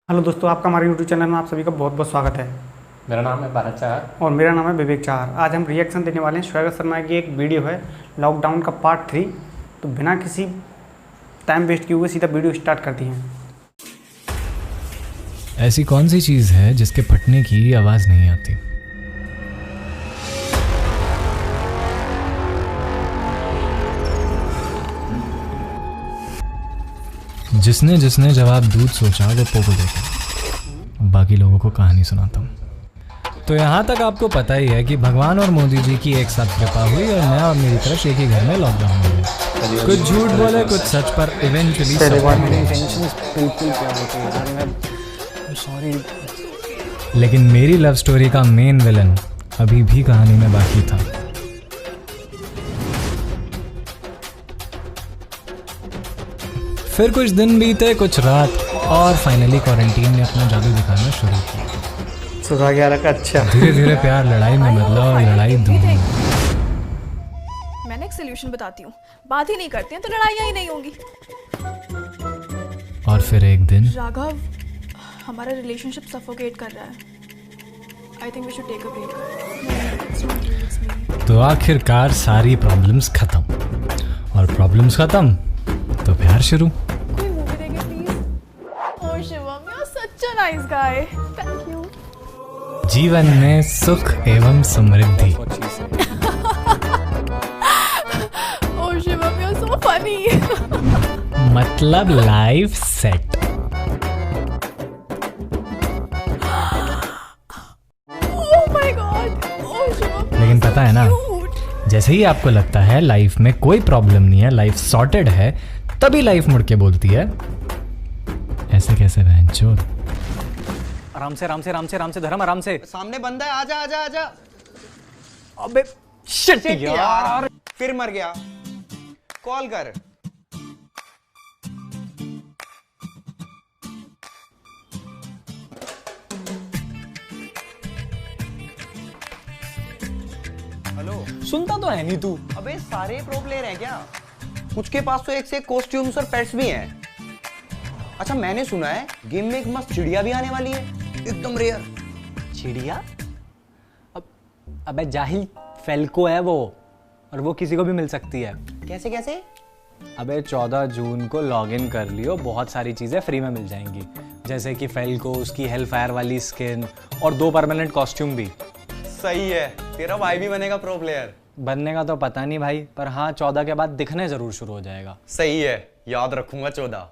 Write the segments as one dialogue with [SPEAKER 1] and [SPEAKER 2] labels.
[SPEAKER 1] Hello दोस्तों, आपका हमारे यूट्यूब चैनल में आप सभी का बहुत बहुत स्वागत है।
[SPEAKER 2] मेरा नाम है भारत चार।
[SPEAKER 1] और मेरा नाम है विवेक चार। आज हम रिएक्शन देने वाले हैं श्वेता शर्मा की एक वीडियो है लॉकडाउन का पार्ट 3। तो बिना किसी टाइम वेस्ट किए हुए सीधा वीडियो स्टार्ट करती हैं।
[SPEAKER 3] ऐसी कौन सी चीज़ है जिसके फटने की आवाज़ नहीं आती? जिसने जिसने जवाब दूध सोचा वो पोगो देखा। बाकी लोगों को कहानी सुनाता हूँ। तो यहाँ तक आपको पता ही है कि भगवान और मोदी जी की एक साथ कृपा हुई और मैं और मेरी तरफ एक ही घर में लॉकडाउन हो गया। कुछ झूठ बोले कुछ सच, पर इवेंचुअली सॉरी। लेकिन मेरी लव स्टोरी का मेन विलन अभी भी कहानी में बाकी था। फिर कुछ दिन बीते, कुछ रात, और फाइनली क्वारंटीन ने अपना जादू दिखाना शुरू किया।
[SPEAKER 1] सुधा ग्यारह का अच्छा।
[SPEAKER 3] धीरे धीरे प्यार लड़ाई में बदला और लड़ाई दूर।
[SPEAKER 4] मैंने एक सोल्यूशन बताती हूँ, बात ही नहीं करते हैं तो लड़ाइयाँ ही नहीं होंगी।
[SPEAKER 3] और फिर एक दिन
[SPEAKER 4] राघव, हमारा रिलेशनशिप सफोकेट कर रहा है। I think we should take a break.
[SPEAKER 3] तो आखिरकार सारी प्रॉब्लम्स खत्म, और प्रॉब्लम्स खत्म तो प्यार शुरू।
[SPEAKER 4] कोई मूवी देंगे please? Oh Shivam, you are such a nice guy. Thank you.
[SPEAKER 3] जीवन में सुख एवं समृद्धि।
[SPEAKER 4] Oh Shivam, you are so funny.
[SPEAKER 3] मतलब life set.
[SPEAKER 4] Oh my god. Oh Shivam,
[SPEAKER 3] लेकिन पता है ना, जैसे ही आपको लगता है लाइफ में कोई प्रॉब्लम नहीं है, लाइफ सॉर्टेड है, तभी लाइफ मुड़ के बोलती है ऐसे कैसे बहनचोद।
[SPEAKER 2] आराम से आराम से आराम से आराम से धर्म, आराम से।
[SPEAKER 5] सामने बंदा है, आजा आजा आजा।
[SPEAKER 2] अबे शिट
[SPEAKER 5] यार फिर मर गया। कॉल कर। हेलो,
[SPEAKER 2] सुनता तो है नहीं तू।
[SPEAKER 5] अबे सारे प्रो प्लेयर हैं क्या? कुछ के पास तो एक से एक कॉस्ट्यूम्स और पेट्स भी हैं। अच्छा, मैंने सुना है गेम में एक मस्त चिड़िया भी आने वाली है, एकदम रेयर।
[SPEAKER 2] चिड़िया? अबे जाहिल, फेल्को है वो, और वो किसी को भी मिल सकती है।
[SPEAKER 5] कैसे कैसे?
[SPEAKER 2] अबे 14 जून को लॉगिन कर लियो, बहुत सारी चीजें फ्री में मिल जाएंगी, जैसे कि फेल्को, उसकी हेल फायर वाली स्किन, और 2 परमानेंट कॉस्ट्यूम भी।
[SPEAKER 5] सही है, तेरा भाई भी बनेगा प्रो प्लेयर।
[SPEAKER 2] बनने का तो पता नहीं भाई, पर हाँ 14 के बाद दिखने जरूर शुरू हो जाएगा।
[SPEAKER 5] सही है, याद रखूंगा 14।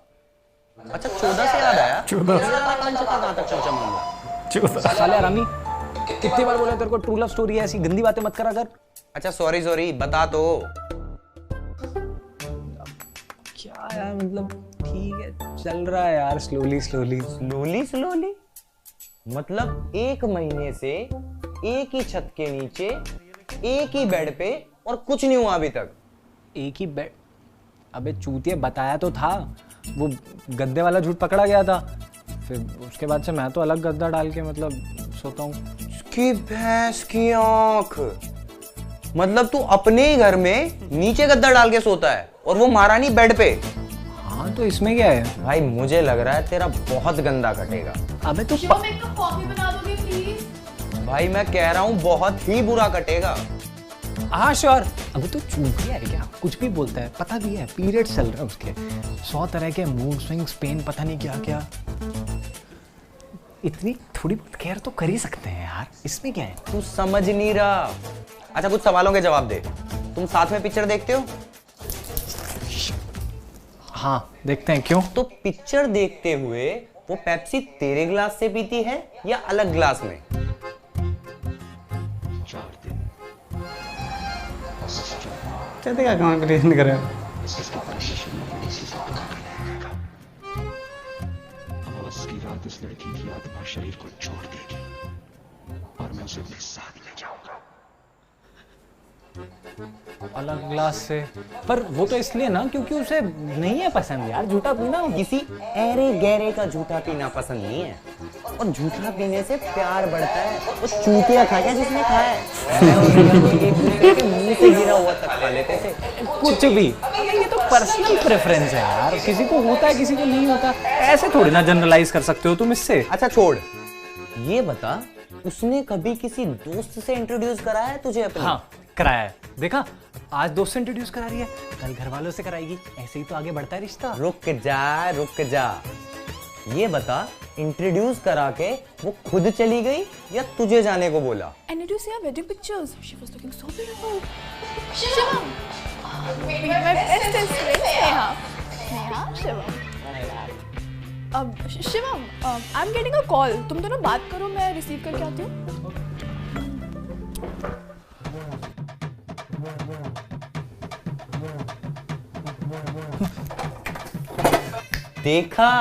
[SPEAKER 5] अच्छा, 14 से याद आया,
[SPEAKER 1] 14
[SPEAKER 5] कहाँ तक पहुंचा मामला?
[SPEAKER 2] साले आरामी, कितनी बार बोला तेरे को ट्रू लव स्टोरी है, ऐसी गंदी बातें मत करा कर।
[SPEAKER 5] अच्छा सॉरी सॉरी, बता तो।
[SPEAKER 2] क्या यार, मतलब ठीक है, चल रहा है यार, स्लोली स्लोली।
[SPEAKER 5] स्लोली स्लोली मतलब 1 महीने से एक ही छत के नीचे, एक ही बेड पे, और कुछ नहीं हुआ अभी तक।
[SPEAKER 2] एक ही बेड? अबे चूतिए, बताया तो था, वो गद्दे वाला झूठ पकड़ा गया था। फिर उसके बाद से मैं तो अलग गद्दा डाल के मतलब सोता हूँ।
[SPEAKER 5] उसकी भैंस की आंख, मतलब तू अपने ही घर में नीचे गद्दा डाल के सोता है, और वो महारानी बेड पे।
[SPEAKER 2] हाँ तो इसमें क्या है
[SPEAKER 5] भाई, मुझे लग रहा है तेरा बहुत गंदा कटेगा।
[SPEAKER 2] अबे तो
[SPEAKER 4] शिवम, एक कप कॉफी बना दोगे प्लीज?
[SPEAKER 5] भाई मैं कह रहा हूँ बहुत ही बुरा कटेगा।
[SPEAKER 2] हाँ श्योर। अबे तो चूतिया है क्या, कुछ भी बोलता है, पता भी है पीरियड चल रहा है उसके, 100 तरह के मूड स्विंग्स, पेन, पता नहीं क्या क्या। इतनी थोड़ी बहुत केयर तो कर ही सकते हैं यार, इसमें क्या है।
[SPEAKER 5] तू समझ नहीं रहा। अच्छा, कुछ सवालों के जवाब दे। तुम साथ में पिक्चर देखते हो?
[SPEAKER 2] हाँ देखते हैं, क्यों?
[SPEAKER 5] तो पिक्चर देखते हुए वो पेप्सी तेरे ग्लास से पीती है या अलग ग्लास में?
[SPEAKER 1] कहते क्या कॉन्ग्रेशन करें।
[SPEAKER 6] उसकी रात उस लड़की की आत्मा शरीर को छोड़ देगी और मैं उसे अपने साथ ले जाऊंगा।
[SPEAKER 2] अलग ग्लास से। पर वो तो इसलिए ना क्योंकि उसे नहीं है पसंद यार झूठा पीना।
[SPEAKER 5] किसी ऐरे गहरे का झूठा पीना पसंद नहीं है, और झूठा पीने से प्यार बढ़ता है। वो चूतिया खा गया जिसने खाया है। एक दूसरे के मुंह से गिरा हुआ तक खा लेते थे।
[SPEAKER 2] कुछ भी, ये तो पर्सनल प्रेफरेंस है यार, किसी को होता है किसी को नहीं होता, ऐसे थोड़ी ना जनरलाइज कर सकते हो तुम इससे।
[SPEAKER 5] अच्छा छोड़, ये बता, उसने कभी किसी दोस्त से इंट्रोड्यूस कराया है तुझे अपने?
[SPEAKER 2] हाँ कराया है। देखा, आज दोस्त से इंट्रोड्यूस करा रही है, कल घर वालों से कराएगी, ऐसे ही तो आगे बढ़ता है रिश्ता।
[SPEAKER 5] रुक जा, ये बता, इंट्रोड्यूस करा के वो खुद चली गई या तुझे जाने को बोला?
[SPEAKER 4] And did you see her wedding pictures? She was looking so beautiful. Shivam. Meet my bestest friend Neha. Neha, Shivam. Shivam, I'm getting a call. तुम दोनों बात करो, मैं रिसीव करके आती हूँ।
[SPEAKER 5] देखा,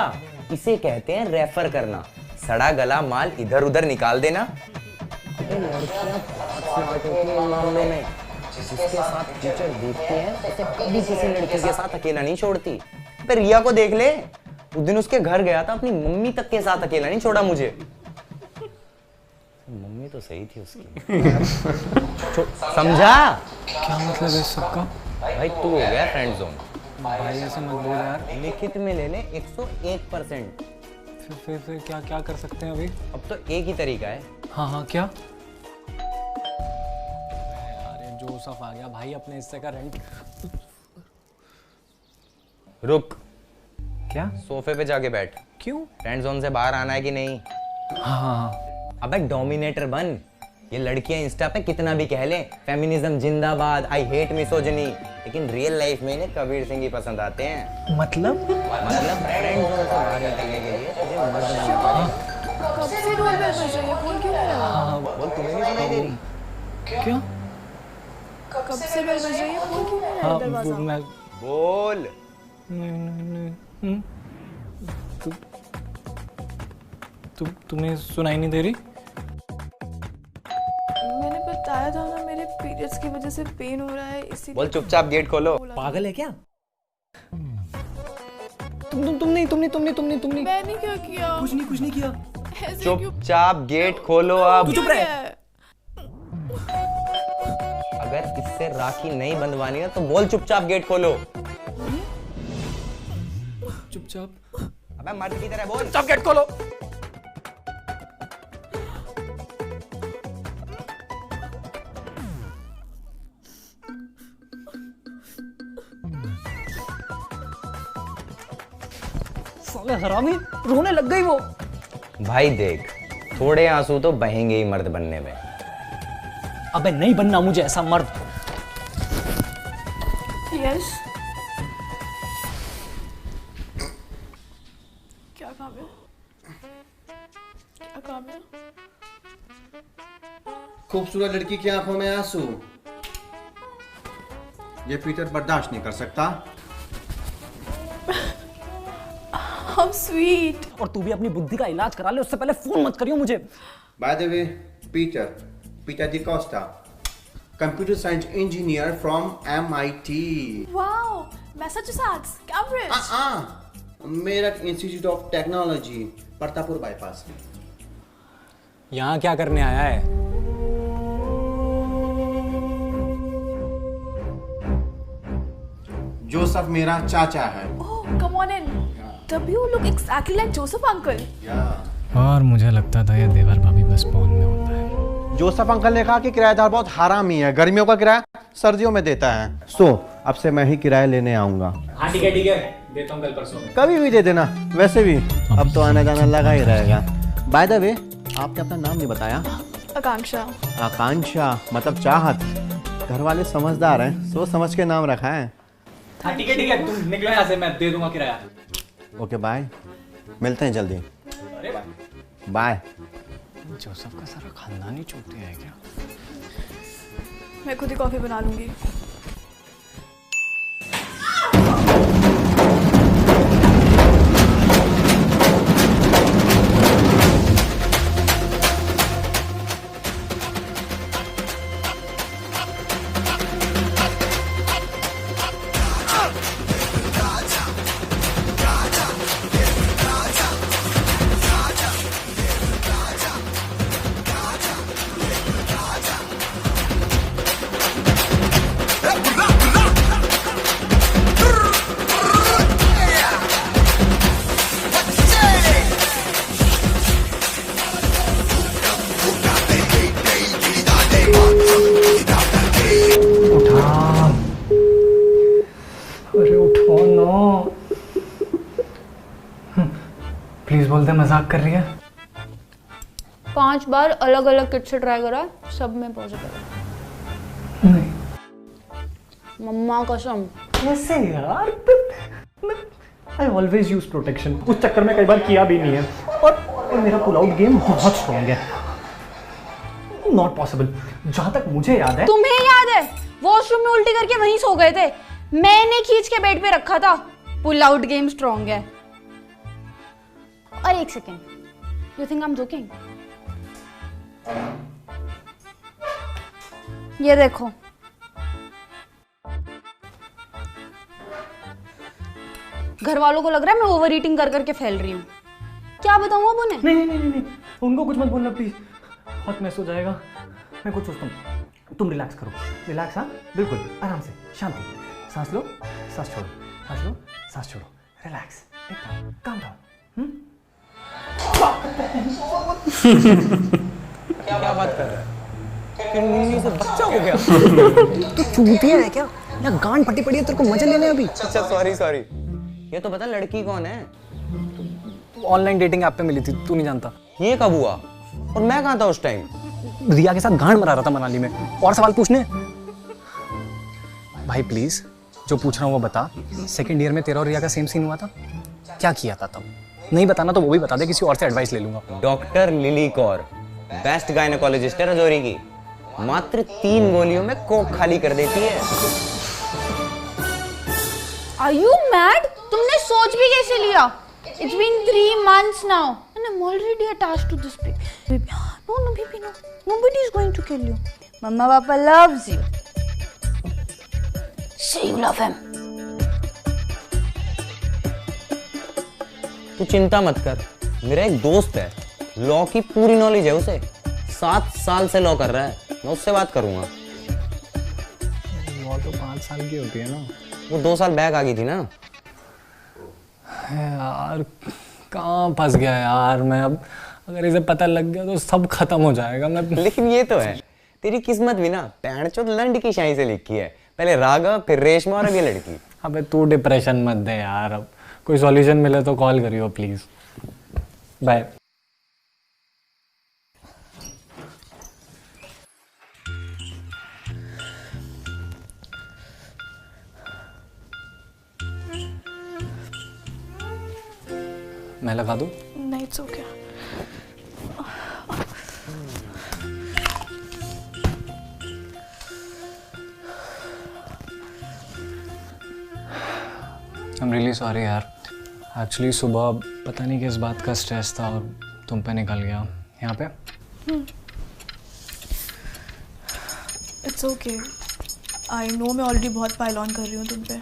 [SPEAKER 5] इसे कहते हैं रेफर करना। सड़ा गला माल इधर उधर निकाल देना। अबे लड़कियां बहुत स्मार्ट होती हैं इन मामलों में। जिसके साथ टीचर देखते हैं उसे कभी किसी लड़की के साथ अकेला नहीं छोड़ती। अबे रिया को देख ले, उस दिन उसके घर गया था, अपनी मम्मी तक के साथ अकेला नहीं छोड़ा मुझे। मम्मी तो सही थी उसकी। समझा?
[SPEAKER 2] क्या मतलब है सबका?
[SPEAKER 5] भाई तू हो गया फ्रेंड जोन।
[SPEAKER 2] भाई ऐसे मत बोल यार।
[SPEAKER 5] लिखित में ले ले 101%।
[SPEAKER 2] फिर क्या क्या कर सकते हैं अभी?
[SPEAKER 5] अब तो एक ही तरीका है।
[SPEAKER 2] हाँ क्या? अरे जोसफ आ गया भाई, अपने हिस्से का रेंट।
[SPEAKER 5] रुक,
[SPEAKER 2] क्या?
[SPEAKER 5] सोफे पे जाके बैठ।
[SPEAKER 2] क्यों?
[SPEAKER 5] फ्रेंड जोन से बाहर आना है कि नहीं?
[SPEAKER 2] हाँ।
[SPEAKER 5] अबे डोमिनेटर बन। ये लड़कियां इंस्टा पे कितना भी कह लें, फेमिनिज्म जिंदाबाद, आई हेट मिसोजिनी, लेकिन रियल लाइफ में इन्हें कबीर सिंह ही पसंद आते हैं।
[SPEAKER 2] मतलब
[SPEAKER 5] फ्रेंड जोन से बाहर निकलने के लिए तुझे मर्द बनना पड़ेगा।
[SPEAKER 4] कब से डोर बेल बज रही है? फोन क्यों नहीं लगा?
[SPEAKER 5] बोल, तुम्हें नहीं सुनाई दे रही?
[SPEAKER 2] क्या?
[SPEAKER 4] कब से बेल बज रही है? फोन क्यों नहीं लगा? दरवाजा।
[SPEAKER 2] मैं
[SPEAKER 5] बोल।
[SPEAKER 2] तुम्हें सुनाई नहीं दे रही?
[SPEAKER 4] मैंने बताया था ना, मेरे पीरियड्स की वजह से पेन हो रहा है, इसीलिए।
[SPEAKER 5] बोल, चुपचाप गेट खोलो।
[SPEAKER 2] पागल है क्या? तुम नहीं।
[SPEAKER 4] मैंने क्या किया?
[SPEAKER 2] कुछ नहीं किया।
[SPEAKER 4] ऐसे क्यों?
[SPEAKER 5] चुपचाप गेट खोलो अब।
[SPEAKER 4] चुप रहे।
[SPEAKER 5] अगर इससे राखी नहीं बंधवानी है तो बोल चुपचाप गेट खोलो।
[SPEAKER 2] चुपचाप।
[SPEAKER 5] अबे मर्द की तरह बोल।
[SPEAKER 2] चुपचाप गेट खोलो। साले हरामी, रोने लग गई वो।
[SPEAKER 5] भाई देख, थोड़े आंसू तो बहेंगे ही मर्द बनने में।
[SPEAKER 2] अबे नहीं बनना मुझे ऐसा मर्द।
[SPEAKER 4] यस। क्या काम है? क्या काम है?
[SPEAKER 7] खूबसूरत लड़की की आंखों में आंसू, ये पीटर बर्दाश्त नहीं कर सकता।
[SPEAKER 4] How sweet.
[SPEAKER 2] और तू भी अपनी बुद्धि का इलाज करा ले, उससे पहले फोन मत करियो मुझे।
[SPEAKER 7] By the way, Peter Di Costa, computer science engineer from MIT.
[SPEAKER 4] Wow, Massachusetts, Cambridge.
[SPEAKER 7] Meerut institute of technology, Partapur bypass.
[SPEAKER 2] यहाँ क्या करने आया है?
[SPEAKER 7] जोसेफ मेरा चाचा है।
[SPEAKER 4] Oh, come on in. W look exactly like Joseph uncle.
[SPEAKER 3] और मुझे लगता था ये देवर भाभी बस पौन में होता है।
[SPEAKER 7] जोसेफ अंकल ने कहा कि किराएदार बहुत हरामी है, गर्मियों का किराया सर्दियों में देता है। अब से मैं ही किराया लेने आऊंगा।
[SPEAKER 2] हाँ ठीक है, देता हूँ कल परसों में।
[SPEAKER 7] कभी भी दे देना, वैसे भी अब तो आना जाना लगा ही रहेगा। बाय द वे, आपने अपना नाम नहीं बताया।
[SPEAKER 4] आकांक्षा।
[SPEAKER 7] आकांक्षा मतलब चाहत। घर वाले समझदार हैं, सोच समझ के नाम रखा है।
[SPEAKER 2] हाँ ठीक है, तुम निकलो यहाँ से, मैं दे दूंगा किराया।
[SPEAKER 7] ओके बाय, मिलते हैं जल्दी। बाय।
[SPEAKER 2] जोसेफ का सारा खानदान ही चूतिया है क्या?
[SPEAKER 4] मैं खुद ही कॉफी बना लूंगी।
[SPEAKER 2] बोलते मजाक कर रही है।
[SPEAKER 4] 5 बार अलग अलग किट से ट्राई करा, सब में पॉजिटिव है।
[SPEAKER 2] नहीं
[SPEAKER 4] मम्मा कसम।
[SPEAKER 2] कैसे यार? आई ऑलवेज यूज प्रोटेक्शन, उस चक्कर में कई बार किया भी नहीं है। और मेरा पुल आउट गेम बहुत स्ट्रॉन्ग है। Not possible. जहां तक मुझे याद है।
[SPEAKER 4] तुम्हें याद है वॉशरूम में उल्टी करके वहीं सो गए थे, मैंने खींच के बेड पे रखा था। पुल आउट गेम स्ट्रॉन्ग है। और एक second, you think I am joking? ये देखो, घर वालों को लग रहा है मैं ओवर ईटिंग कर करके फैल रही हूँ। क्या बताऊँ अब उन्हें?
[SPEAKER 2] नहीं नहीं नहीं नहीं, उनको कुछ मत बोलना प्लीज, बहुत मैस हो जाएगा। मैं कुछ सोचता हूँ, तुम रिलैक्स करो। रिलैक्स, हाँ बिल्कुल आराम से, शांति। सांस लो, सांस छोड़ो, सांस लो, सांस छोड़ो। रिलैक्स, एकदम काम डाउन।
[SPEAKER 5] क्या बात कर रहा है? से बच्चा हो गया।
[SPEAKER 2] तो चूतिया है क्या? या गांड फटी पड़ी है, तेरे को मजा लेने अभी।
[SPEAKER 5] अच्छा सॉरी सॉरी। ये तो बता लड़की कौन है?
[SPEAKER 2] ऑनलाइन डेटिंग ऐप पे मिली थी, तू नहीं जानता।
[SPEAKER 5] ये कब हुआ? और मैं कहाँ था उस टाइम?
[SPEAKER 2] रिया के साथ गांड मरा रहा था मनाली में। और सवाल पूछने? भाई प्लीज, जो पूछ रहा हूँ वो बता। सेकंड ईयर में तेरा और रिया का सेम सीन हुआ था? क्या किया था तब? नहीं बताना तो वो भी बता दे, किसी और से एडवाइस ले लूंगा।
[SPEAKER 5] Doctor lily Kaur, best gynaecologist है रजौरी की। मात्र 3 गोलियों में कोक खाली कर देती है।
[SPEAKER 4] Are you mad? तुमने सोच भी कैसे लिया? It's been 3 months now and I'm already attached to this baby. No, no, baby, no. Nobody is going to kill you. Mama, Papa loves you. Say you love him.
[SPEAKER 5] तू चिंता मत कर, मेरा एक दोस्त है, लॉ की पूरी नॉलेज है उसे। 7 साल से लॉ कर रहा है, मैं उससे बात करूंगा।
[SPEAKER 2] वो तो 5 साल की होती है ना।
[SPEAKER 5] वो 2 साल बैक आ गई थी ना।
[SPEAKER 2] यार कहाँ फंस गया यार मैं अब। अगर इसे पता लग गया तो सब खत्म हो जाएगा। मैं
[SPEAKER 5] लेकिन ये तो है, तेरी किस्मत भी ना पैंचोद लंड की शाही से लिखी है। पहले राघव, फिर रेशमा और अब ये लड़की।
[SPEAKER 2] अबे तू डिप्रेशन मत दे यार, अब कोई सॉल्यूशन मिले तो कॉल करियो प्लीज। बाय। मैं लगा दूं?
[SPEAKER 4] नहीं, it's okay.
[SPEAKER 2] I'm really sorry यार। एक्चुअली सुबह पता नहीं किस बात का स्ट्रेस था और तुम पे निकल गया। यहाँ पे
[SPEAKER 4] It's okay. I know मैं ऑलरेडी बहुत पाइल ऑन कर रही हूँ तुम पे।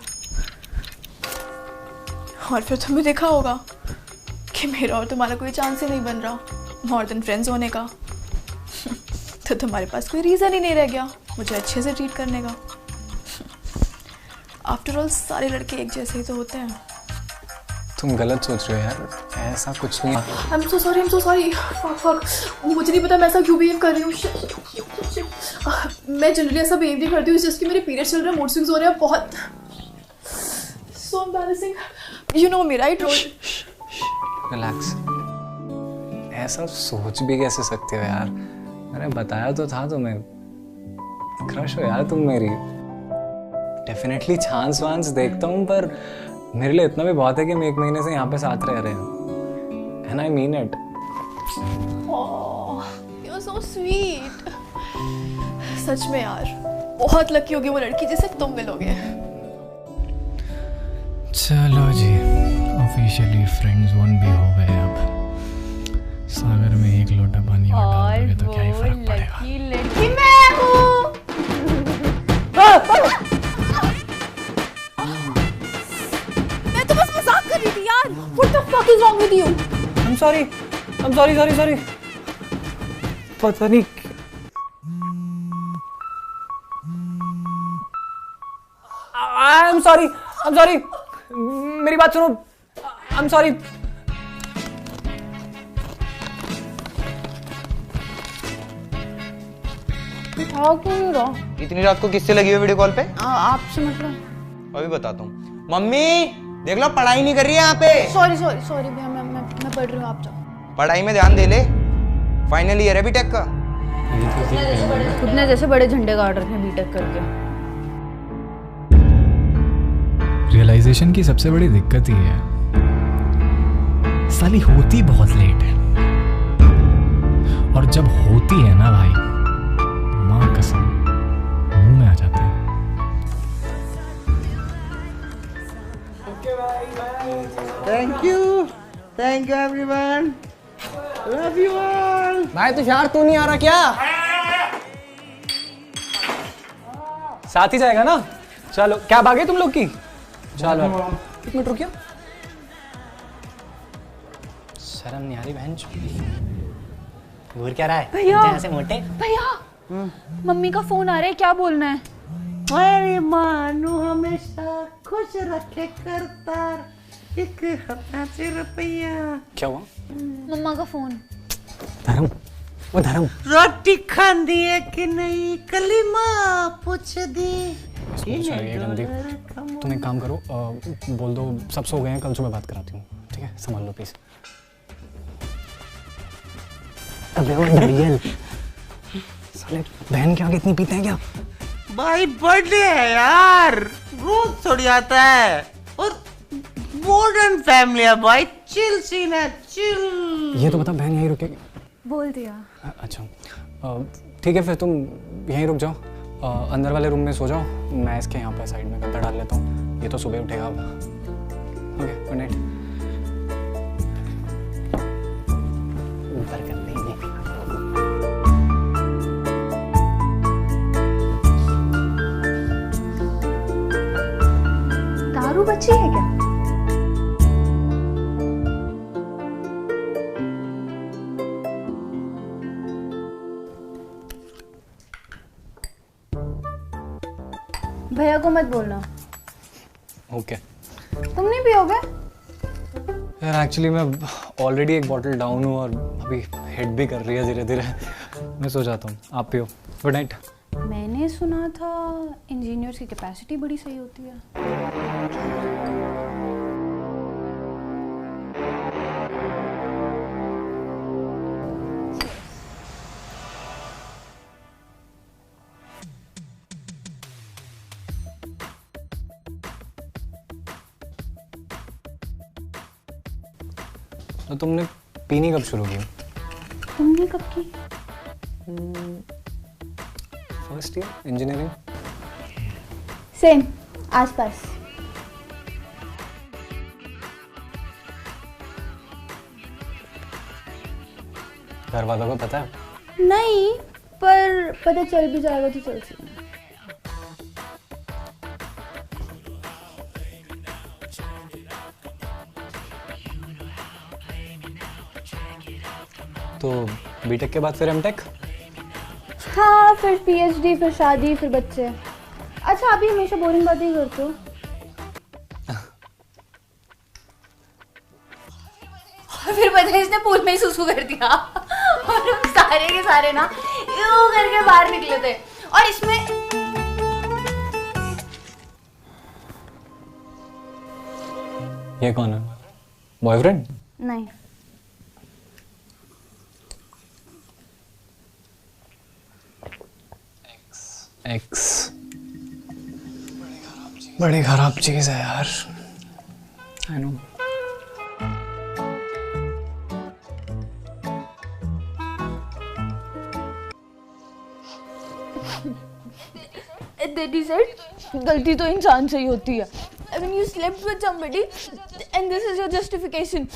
[SPEAKER 4] और फिर तुम्हें देखा होगा कि मेरा और तुम्हारा कोई चांस ही नहीं बन रहा मोर देन फ्रेंड्स होने का। तो तुम्हारे पास कोई रीज़न ही नहीं रह गया मुझे अच्छे से ट्रीट करने का। आफ्टर ऑल सारे लड़के एक जैसे ही तो होते हैं।
[SPEAKER 2] तुम गलत सोच रहे हो यार, ऐसा कुछ नहीं।
[SPEAKER 4] I'm so sorry. Fuck. मुझे नहीं पता मैं ऐसा क्यों बिहेव कर रही हूँ। मैं जनरली ऐसा बिहेव नहीं करती हूँ, जस्ट कि मेरे पीरियड्स चल रहे हैं, मूड स्विंग्स हो रहे हैं बहुत। So embarrassing. You know me, right?
[SPEAKER 2] Relax. ऐसा सोच भी कैसे सकते हो यार? मैंने बताया तो था तुम्हें, क्रश हो यार तुम मेरी। डेफिनेटली चांस वांस देखता हूँ, पर मेरे लिए इतना भी बहुत है कि हम 1 महीने से यहाँ पे साथ रह रहे हैं। And I mean it.
[SPEAKER 4] You're so sweet. सच में यार बहुत लकी होगी वो लड़की जिससे तुम मिलोगे।
[SPEAKER 3] चलो जी, ऑफिशियली फ्रेंड्स 1 भी हो गए। अब सागर में 1 लोटा पानी और डाल दोगे तो क्या ही फर्क पड़ेगा।
[SPEAKER 4] लड़की मैं हूँ। मैं तो बस मजाक कर रही थी यार। What the fuck is wrong with you?
[SPEAKER 2] I'm sorry. पता नहीं। I'm sorry. मेरी बात सुनो। I'm sorry.
[SPEAKER 4] हाँ क्यों नहीं रहा?
[SPEAKER 5] इतनी रात को किससे लगी हुई वीडियो कॉल पे?
[SPEAKER 4] आपसे मतलब।
[SPEAKER 5] अभी बताता हूँ। मम्मी देख लो, पढ़ाई नहीं कर रही है यहाँ पे।
[SPEAKER 4] सॉरी भैया, मैं मैं पढ़ रही हूँ, आप जाओ।
[SPEAKER 5] पढ़ाई में ध्यान दे ले, फाइनल ईयर है बीटेक का।
[SPEAKER 4] खुद ने जैसे बड़े झंडे गाड़ रखे हैं बीटेक करके।
[SPEAKER 3] रियलाइजेशन की सबसे बड़ी दिक्कत ये है, साली होती बहुत लेट है, और जब होती है ना भाई, माँ कसम मुंह में आ जाते हैं।
[SPEAKER 8] Thank you everyone, love you all.
[SPEAKER 2] भाई तुषार तू नहीं आ रहा क्या? साथ ही जाएगा ना? चलो, क्या भागे तुम लोग की? चलो एक मिनट रुकियो। शर्म नहीं आ रही बहन? घूर क्या रहा है
[SPEAKER 4] भैया,
[SPEAKER 2] ऐसे मोटे?
[SPEAKER 4] भैया मम्मी का फोन आ रहा है, क्या बोलना है?
[SPEAKER 8] मेरी मानू हमेशा खुश रखे करतार, 1000 रुपया।
[SPEAKER 2] क्या हुआ?
[SPEAKER 4] मम्मा का फोन।
[SPEAKER 2] धर्म, वो धर्म
[SPEAKER 8] रोटी खांदी है कि नहीं कलीमा पूछ दी।
[SPEAKER 2] तुम एक काम करो, बोल दो सब सो गए हैं, कल सुबह बात कराती हूँ, ठीक है? संभाल लो प्लीज। अबे वो नारियल साले बहन के आगे इतनी पीते हैं क्या?
[SPEAKER 8] भाई बर्थडे है यार, रोज थोड़ी आता है, और मॉडर्न फैमिली है भाई, चिल सीन है, चिल।
[SPEAKER 2] ये तो बता बहन यहीं रुकेगी?
[SPEAKER 4] बोल दिया।
[SPEAKER 2] अच्छा ठीक है, फिर तुम यहीं रुक जाओ, अंदर वाले रूम में सो जाओ, मैं इसके यहाँ पे साइड में गद्दा डाल लेता हूँ, ये तो सुबह उठेगा अब। Okay, good night. ऊपर कर देंगे।
[SPEAKER 4] दारू बची है क्या? भैया को मत बोलना।
[SPEAKER 2] ओके।
[SPEAKER 4] तुम नहीं पियोगे?
[SPEAKER 2] यार एक्चुअली मैं ऑलरेडी एक बॉटल डाउन हूँ और अभी हिट भी कर रही है धीरे धीरे, मैं सो जाता हूँ, आप पियो। Good night.
[SPEAKER 4] मैंने सुना था इंजीनियर्स की कैपेसिटी बड़ी सही होती है।
[SPEAKER 2] तो तुमने पीनी कब शुरू की?
[SPEAKER 4] तुमने कब की?
[SPEAKER 2] First year engineering.
[SPEAKER 4] सेम, आसपास।
[SPEAKER 2] घर वालों को पता है?
[SPEAKER 4] नहीं, पर पता चल भी जाएगा तो चल सी।
[SPEAKER 2] तो बीटेक के बाद फिर एमटेक?
[SPEAKER 4] हाँ, फिर पीएचडी, फिर शादी, फिर बच्चे। अच्छा, अभी हमेशा बोरिंग बातें ही करते हो। फिर पता है इसने पूल में ही सुसु कर दिया और हम सारे के सारे ना यूं करके बाहर निकले थे। और इसमें
[SPEAKER 2] ये कौन है? बॉयफ्रेंड?
[SPEAKER 4] नहीं।
[SPEAKER 2] एक्स बड़ी खराब चीज है यार, आई नो।
[SPEAKER 4] Daddy said, गलती तो इंसान से ही होती है। I mean, you slept with somebody, and this is your justification.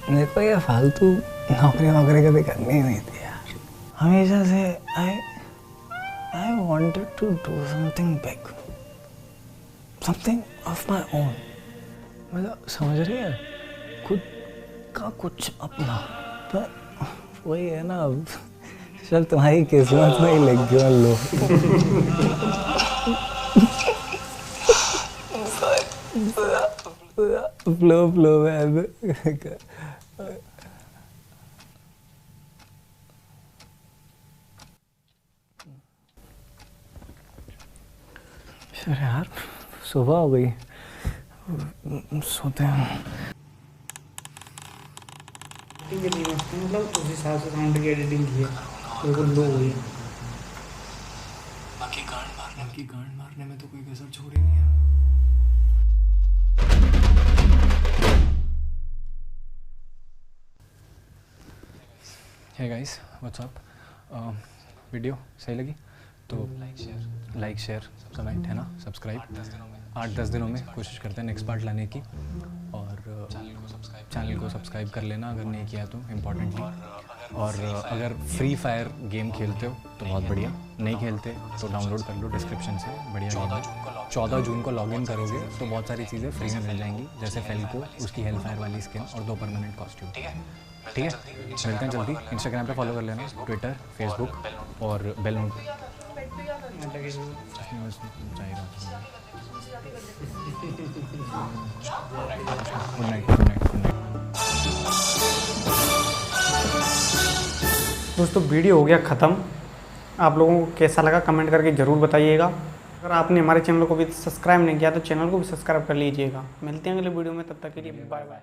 [SPEAKER 2] मेरे को ये फालतू नौकरी कभी करनी ही नहीं थी यार। हमेशा से I wanted to do something big, something of my own. मतलब समझ रही है, खुद का कुछ अपना, पर वही है ना, चल तुम्हारी किस्मत में ही लग गया लो। फ्लो में अरे यार सुबह हो गई, सोते हैं।
[SPEAKER 1] मतलब उस हिसाब से साउंड की एडिटिंग की है, बिल्कुल लो हुई है।
[SPEAKER 3] बाकी गांड मारने में तो कोई कसर छोड़ी नहीं है। Hey guys, what's up. Video सही लगी तो लाइक शेयर कमेंट है ना, सब्सक्राइब। 8-10 दिनों में कोशिश करते हैं नेक्स्ट पार्ट लाने की, और चैनल को सब्सक्राइब कर लेना अगर नहीं किया तो, इम्पॉर्टेंटली। और अगर फ्री फायर गेम खेलते हो तो बहुत बढ़िया, नहीं खेलते तो डाउनलोड कर लो डिस्क्रिप्शन से, बढ़िया गेम है। 14 जून को लॉगिन करोगे तो बहुत सारी चीज़ें फ्री में मिल जाएंगी, जैसे फेल्को, उसकी हेल फायर वाली स्किन और 2 परमानेंट कॉस्ट्यूम। ठीक है, मिलते हैं जल्दी। इंस्टाग्राम पे फॉलो कर लेना, ट्विटर, फेसबुक और बेल नोट गुड नाइट।
[SPEAKER 1] दोस्तों वीडियो हो गया ख़त्म। आप लोगों को कैसा लगा कमेंट करके ज़रूर बताइएगा। अगर आपने हमारे चैनल को भी सब्सक्राइब नहीं किया तो चैनल को भी सब्सक्राइब कर लीजिएगा। मिलते हैं अगले वीडियो में, तब तक के लिए बाय बाय।